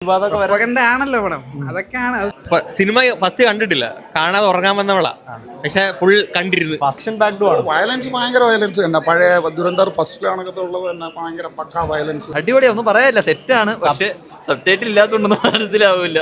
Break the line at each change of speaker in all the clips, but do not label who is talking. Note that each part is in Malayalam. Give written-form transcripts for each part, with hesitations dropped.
ആണല്ലോ പടം. അതൊക്കെയാണ്
സിനിമ ഫസ്റ്റ് കണ്ടിട്ടില്ല, കാണാതെ ഉറങ്ങാൻ വന്നവളാ, പക്ഷെ ഫുൾ കണ്ടിരുന്നു.
വയലൻസ് ഭയങ്കര വയലൻസ് തന്നെ. പഴയ ദുരന്തർ ഫസ്റ്റിലാണൊക്കെ ഉള്ളത് തന്നെ. ഭയങ്കര പക്കാ വയലൻസ്.
അടിപൊളിയാ, ഒന്നും പറയാനില്ല, സെറ്റാണ്. പക്ഷെ സബ്ടൈറ്റിൽ ഇല്ലാത്തതുകൊണ്ടൊന്നും മനസ്സിലാവില്ല.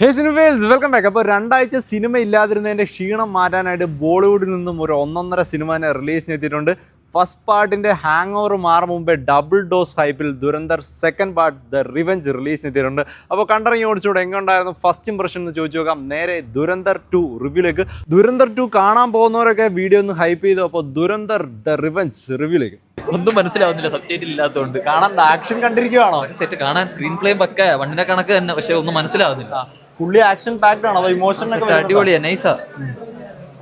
ഹേ സിനിമയിൽസ്, വെൽക്കം ബാക്ക്. അപ്പോൾ 2 ആഴ്ച സിനിമ ഇല്ലാതിരുന്നതിൻ്റെ ക്ഷീണം മാറ്റാനായിട്ട് ബോളിവുഡിൽ നിന്നും ഒരു 1.5 സിനിമ റിലീസിന് എത്തിയിട്ടുണ്ട്. ഫസ്റ്റ് പാർട്ടിൻ്റെ ഹാങ് ഓവർ മാറും മുമ്പേ ഡബിൾ ഡോസ് ഹൈപ്പിൽ Dhurandhar second part the revenge റിലീസിന് എത്തിയിട്ടുണ്ട്. അപ്പോൾ കണ്ടിറങ്ങി ഓടിച്ചുകൂടെ എങ്ങനെയുണ്ടായിരുന്നു ഫസ്റ്റ് ഇംപ്രഷൻ എന്ന് ചോദിച്ചു നോക്കാം. നേരെ ദുരന്തർ 2 റിവ്യൂലേക്ക്. ദുരന്തർ 2 കാണാൻ പോകുന്നവരൊക്കെ വീഡിയോ ഒന്ന് ഹൈപ്പ് ചെയ്തു. അപ്പോൾ ദുരന്തർ ദ റിവെഞ്ച് റിവ്യൂലേക്ക്.
ഒന്നും മനസ്സിലാവുന്നില്ല സബ്ടൈറ്റിൽ ഇല്ലാത്തതുകൊണ്ട്.
കാണാൻ ആക്ഷൻ കണ്ടിരിക്കുകയാണോ?
സെറ്റ് കാണാൻ സ്ക്രീൻ പ്ലേ പക്ക വണ്ടിനെ കണക്ക് തന്നെ, പക്ഷെ ഒന്നും മനസ്സിലാവുന്നില്ല.
ഫുള്ളി ആക്ഷൻ പാക്ഡ് ആണോ അതോ ഇമോഷണൽ?
അടിപൊളിയാ, നൈസാ,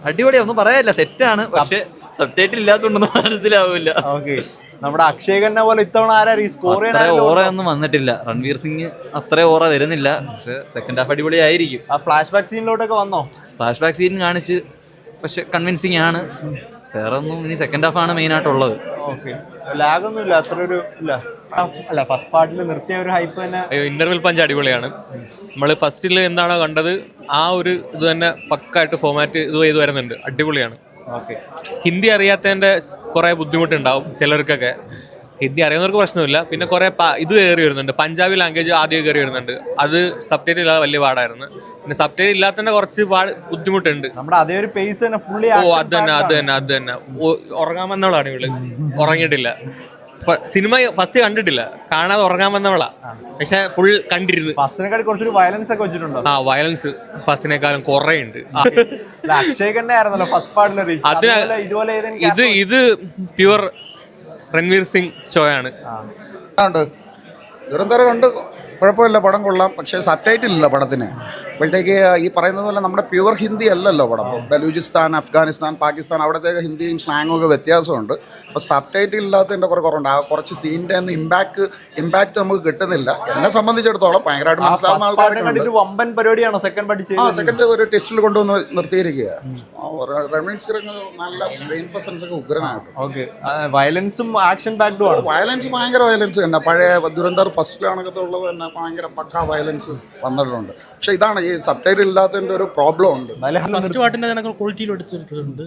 അടിപൊളിയാ, ഒന്നും പറയാനില്ല, സെറ്റാണ്. പക്ഷെ സബ്ടൈറ്റിൽ ഇല്ലാത്തതുകൊണ്ടൊന്നും മനസ്സിലാവില്ല.
ഓക്കെ, നമ്മുടെ അക്ഷയ് ഖന്ന പോലെ ഇത്തവണ ആരാ സ്കോർ
ചെയ്യാൻ ഓറ ഒന്നും വന്നിട്ടില്ല. രൺവീർ സിംഗ് അത്ര ഓറ വരുന്നില്ല, പക്ഷെ സെക്കൻഡ് ഹാഫ് അടിപൊളിയായിരിക്കും.
ആ ഫ്ലാഷ് ബാക്ക് സീനിലോട്ടൊക്കെ വന്നോ?
ഫ്ലാഷ് ബാക്ക് സീൻ കാണിച്ച്, പക്ഷെ കൺവിൻസിങ് ആണ്. വേറെ ഒന്നും, ഇനി സെക്കൻഡ് ഹാഫ് ആണ് മെയിൻ ആയിട്ടുള്ളത്.
ഓക്കെ, ലാഗൊന്നും ഇല്ല, അത്ര ഒരു ഇല്ല. അല്ല, ഫസ്റ്റ് പാർട്ടിൽ നിർത്തിയ ഒരു ഹൈപ്പ് തന്നെ.
ഇന്റർവെൽ പഞ്ച് അടിപൊളിയാണ്. നമ്മൾ ഫസ്റ്റിൽ എന്താണോ കണ്ടത് ആ ഒരു ഇത് തന്നെ പക്കായിട്ട് ഫോമാറ്റ് ഇത് ചെയ്ത് വരുന്നുണ്ട്. അടിപൊളിയാണ്.
ഓക്കെ,
ഹിന്ദി അറിയാത്തതിൻ്റെ കുറേ ബുദ്ധിമുട്ടുണ്ടാവും ചിലർക്കൊക്കെ. ഹിന്ദി അറിയുന്നവർക്ക് പ്രശ്നമില്ല. പിന്നെ കുറേ ഇത് കയറി വരുന്നുണ്ട്, പഞ്ചാബി ലാംഗ്വേജ് ആദ്യം കയറി വരുന്നുണ്ട്. അത് സബ്ടൈറ്റിൽ ഇല്ലാതെ വലിയ പാടായിരുന്നു. പിന്നെ സബ്ടൈറ്റിൽ ഇല്ലാത്തതിൻ്റെ കുറച്ച് ബുദ്ധിമുട്ടുണ്ട്.
നമ്മുടെ അതേ ഒരു പേസ് തന്നെ ഫുള്ളി.
അത് തന്നെ ഉറങ്ങാൻ വന്നവളാണ് ഇവള്, ഉറങ്ങിയിട്ടില്ല. സിനിമ ഫസ്റ്റ് കണ്ടിട്ടില്ല, കാണാതെ ഉറങ്ങാൻ വന്നവളാ, പക്ഷെ ഫുൾ കണ്ടിരുന്നു.
ഫസ്റ്റിനെക്കാൾ കുറച്ചൊരു വയലൻസ് ഒക്കെ വെച്ചിട്ടുണ്ടോ?
ആ, വയലൻസ് ഫസ്റ്റിനേക്കാളും കുറേ ഉണ്ട്.
അക്ഷയ് ഖന്ന ആയിരുന്നല്ലോ ഫസ്റ്റ് പാർട്ടിൽ.
ഇത് പ്യുവർ രൺവീർ സിംഗ് ഷോ ആണ്.
ദുരന്തർ കണ്ട് കുഴപ്പമില്ല, പടം കൊള്ളാം. പക്ഷേ സബ്ടൈറ്റിൽ ഇല്ല പടത്തിന്. അപ്പോഴത്തേക്ക് ഈ പറയുന്നത് പോലെ നമ്മുടെ പ്യുവർ ഹിന്ദി അല്ലല്ലോ പടം. ബലൂചിസ്ഥാൻ, അഫ്ഗാനിസ്ഥാൻ, പാകിസ്ഥാൻ, അവിടത്തേക്ക് ഹിന്ദിയും സ്ലാങ്ങും ഒക്കെ വ്യത്യാസമുണ്ട്. അപ്പോൾ സബ്ടൈറ്റിൽ ഇല്ലാത്തതിൻ്റെ കുറവുണ്ട്. ആ കുറച്ച് സീനിൻ്റെ ഒന്നും ഇമ്പാക്ട് നമുക്ക് കിട്ടുന്നില്ല. എന്നെ സംബന്ധിച്ചിടത്തോളം ഭയങ്കരമായിട്ട് മനസ്സിലാവുന്ന ആൾക്കാരുണ്ട്.
വമ്പൻ പരിപാടിയാണോ സെക്കൻഡ് പാർട്ടി?
സെക്കൻഡ് ഒരു ടെസ്റ്റിൽ കൊണ്ടുവന്ന് നിർത്തിയിരിക്കുക. രൺവീർ സിംഗ് നല്ല സ്ക്രീൻ പ്രസൻസ് ഒക്കെ ഉഗ്രനായിട്ട്.
ഓക്കെ, വയലൻസും ആക്ഷൻ പാക്ഡും ആണ്.
വയലൻസ് ഭയങ്കര വയലൻസ് തന്നെ. പഴയ ദുരന്തർ ഫസ്റ്റിലാണൊക്കെ ഉള്ളത് തന്നെ. ഭയങ്കര പക്കാ വയലൻസ് വന്നിട്ടുണ്ട്. പക്ഷെ ഇതാണ് ഈ സബ്ടൈറ്റിൽ ഇല്ലാത്തതിന്റെ ഒരു പ്രോബ്ലം ഉണ്ട്.
ഫസ്റ്റ് പാട്ടിന്റെ ക്വാളിറ്റിയിൽ എടുത്തിട്ടുണ്ട്,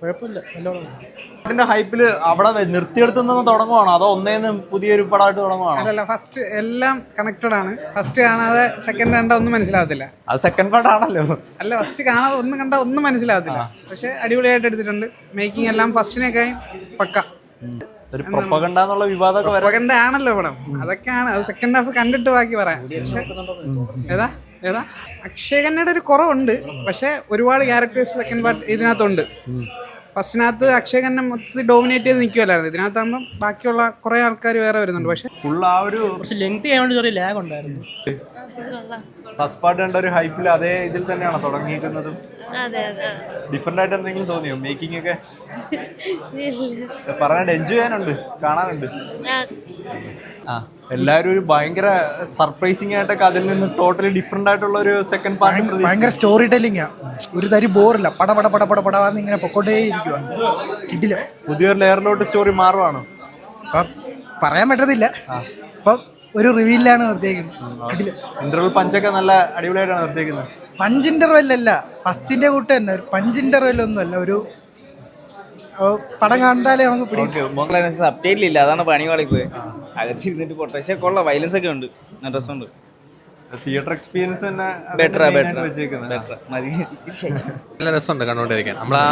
കുഴപ്പമില്ല.
ഹൈപ്പില് അവിടെ നിർത്തിയെടുത്തുനിന്ന് തുടങ്ങുവാണോ അതോ ഒന്നേന്ന് പുതിയൊരു പടമായിട്ട് തുടങ്ങുവാണോ?
അല്ലല്ല, ഫസ്റ്റ് എല്ലാം കണക്റ്റഡ് ആണ്. ഫസ്റ്റ് കാണാതെ സെക്കൻഡ് കണ്ടാൽ ഒന്നും മനസ്സിലാവത്തില്ല.
അത് സെക്കൻഡ് പാർട്ട് ആണല്ലോ.
അല്ല, ഫസ്റ്റ് കാണാതെ ഒന്നും കണ്ടാൽ ഒന്നും മനസ്സിലാവത്തില്ല. പക്ഷെ അടിപൊളിയായിട്ട് എടുത്തിട്ടുണ്ട്. മേക്കിംഗ് എല്ലാം ഫസ്റ്റിനേക്കായും പക്ക.
ഒരു പ്രൊപ്പഗണ്ട എന്നുള്ള വിവാദമൊക്കെ
പ്രൊപ്പഗണ്ട ആണല്ലോ പടം. അതൊക്കെയാണ്. അത് സെക്കൻഡ് ഹാഫ് കണ്ടിട്ട് ബാക്കി പറയാം. പക്ഷെ ഏതാ അക്ഷയ് ഖന്നയുടെ ഒരു കുറവുണ്ട്. പക്ഷെ ഒരുപാട് ക്യാരക്ടേഴ്സ് സെക്കൻഡ് പാർട്ട് ഇതിനകത്തുണ്ട്. ഫസ്റ്റിനകത്ത് അക്ഷയ് ഖന്ന മൊത്തത്തിൽ ഡോമിനേറ്റ് ചെയ്ത് നിൽക്കുമല്ലായിരുന്നു. ഇതിനകത്താകുമ്പോൾ ബാക്കിയുള്ള കുറെ ആൾക്കാർ വേറെ വരുന്നുണ്ട്. പക്ഷെ
ഫുൾ ആ ഒരു
ലെങ്ത് ആയതുകൊണ്ട് ചെറിയ ലാഗ് ഉണ്ടായിരുന്നു.
ഫസ്റ്റ് പാർട്ട് കണ്ട ഒരു ഹൈപ്പിൽ അതേ ഇതിൽ തന്നെയാണോ തുടങ്ങിയിരിക്കുന്നതും? ഡിഫറെന്റ് ആയിട്ട് എന്തെങ്കിലും തോന്നിയോ മേക്കിംഗ് ഒക്കെ? പറയാണ്ട് എൻജോയ് ചെയ്യാനുണ്ട്, കാണാനുണ്ട്. ആ, എല്ലാവരും ഒരു ഭയങ്കര സർപ്രൈസിങ് ആയിട്ടൊക്കെ അതിൽ നിന്ന് ടോട്ടലി ഡിഫറെന്റ് ആയിട്ടുള്ള ഒരു സെക്കൻഡ് പാർട്ട്.
ഭയങ്കര സ്റ്റോറി ടെല്ലിംഗ്. ഒരു തരി ബോറില്ല, പടപടന്ന് ഇങ്ങനെ പൊക്കോട്ടേ ഇരിക്കുക. കിട്ടില്ല,
പുതിയൊരു ലെയറിലോട്ട് സ്റ്റോറി മാറുവാണോ?
പറയാൻ പറ്റത്തില്ല. ഇപ്പം ഒരു റിവീലാണ് നിർത്തിയേക്കുന്നത്.
ഇന്റർവൽ പഞ്ചൊക്കെ നല്ല അടിപൊളിയായിട്ടാണ് നിർത്തിയേക്കുന്നത്.
പഞ്ച് ഇന്റർവെൽ അല്ല, ഫസ്റ്റിന്റെ കൂട്ട് തന്നെ. ഒരു പഞ്ച് ഇന്റർവെൽ ഒന്നും അല്ല. ഒരു പടം കണ്ടാലേ നമുക്ക് പിടിക്കും.
സബ്ടൈറ്റിലില്ല, അതാണ് പണി കളിപ്പോയി. അകത്തിരുന്നിട്ട് പോട്ടെ. പക്ഷെ കൊള്ളാം, വയലൻസ് ഒക്കെ ഉണ്ട്, നല്ല രസമുണ്ട്.
തിയേറ്റർ എക്സ്പീരിയൻസ് തന്നെ
ബെറ്റർ മതി.
നല്ല രസമുണ്ട് കണ്ടുകൊണ്ടിരിക്കാൻ. നമ്മൾ ആ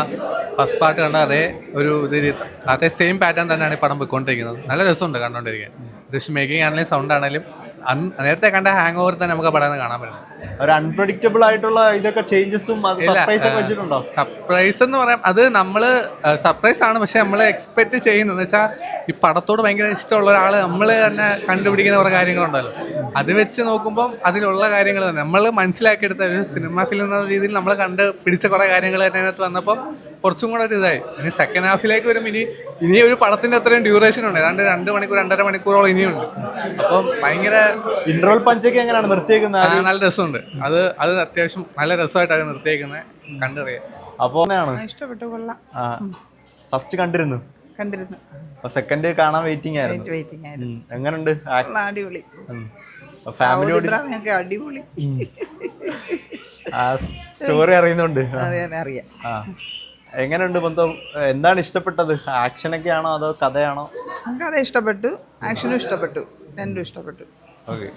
ഫസ്റ്റ് പാർട്ട് കണ്ട അതേ സെയിം പാറ്റേൺ തന്നെയാണ് ഈ പടം പോയിക്കൊണ്ടിരിക്കുന്നത്. നല്ല രസമുണ്ട് കണ്ടുകൊണ്ടിരിക്കാൻ. മേക്കിംഗ് ആണെങ്കിലും സൗണ്ട് ആണെങ്കിലും നേരത്തെ കണ്ട ഹാങ് ഓവർ തന്നെ നമുക്ക് പടം കാണാൻ പറ്റും.
ഒരു അൺപ്രഡിക്റ്റബിൾ ആയിട്ടുള്ള ഇതൊക്കെ ചേഞ്ചസും
സർപ്രൈസ് എന്ന് പറയാം. അത് നമ്മള് സർപ്രൈസ് ആണ്, പക്ഷെ നമ്മൾ എക്സ്പെക്ട് ചെയ്യുന്നത് വെച്ചാൽ ഈ പടത്തോട് ഭയങ്കര ഇഷ്ടമുള്ള ഒരാൾ നമ്മൾ തന്നെ കണ്ടുപിടിക്കുന്ന കുറേ കാര്യങ്ങളുണ്ടല്ലോ. അത് വെച്ച് നോക്കുമ്പോൾ അതിലുള്ള കാര്യങ്ങൾ തന്നെ നമ്മൾ മനസ്സിലാക്കിയെടുത്ത ഒരു സിനിമ ഫിലിം എന്ന രീതിയിൽ നമ്മൾ കണ്ട് പിടിച്ച കുറേ കാര്യങ്ങൾ തന്നെ അതിനകത്ത് വന്നപ്പോൾ കുറച്ചും കൂടെ ഒരു ഇതായി. ഇനി സെക്കൻഡ് ഹാഫിലേക്ക് വരും. ഇനി ഒരു പടത്തിന്റെ അത്രയും ഡ്യൂറേഷൻ ഉണ്ട്, ഏതാണ്ട് 2 മണിക്കൂർ 2.5 മണിക്കൂറോളം ഇനിയുണ്ട്. അപ്പം ഭയങ്കര
ഇന്റർവൽ പഞ്ചൊക്കെ എങ്ങനെയാണ് നിർത്തിയേക്കുന്നത്?
നല്ല രസമുണ്ട്. അത് അത്യാവശ്യം നല്ല രസമായിട്ടാണ് നിർത്തിയേക്കുന്നത്, കണ്ടറിയാം.
അപ്പോ
ഇഷ്ടപ്പെട്ടു, കൊള്ളാം.
ഫസ്റ്റ് കണ്ടിരുന്നു. സെക്കൻഡ് കാണാൻ വെയിറ്റിംഗ് ആയിരുന്നു.
വെയിറ്റിംഗ് ആയിരുന്നു.
എങ്ങനെയുണ്ട്?
അടിപൊളി.
ഫാമിലിയോട്
അടിപൊളി
ആ സ്റ്റോറി അറിയുന്നുണ്ട്.
അറിയാം.
ആ എങ്ങനെയുണ്ട് മൊത്തം? എന്താണ് ഇഷ്ടപ്പെട്ടത്? ആക്ഷനൊക്കെ ആണോ അതോ കഥയാണോ?
കഥ ഇഷ്ടപ്പെട്ടു, ആക്ഷനും ഇഷ്ടപ്പെട്ടു, രണ്ടും ഇഷ്ടപ്പെട്ടു.
ഓക്കെ.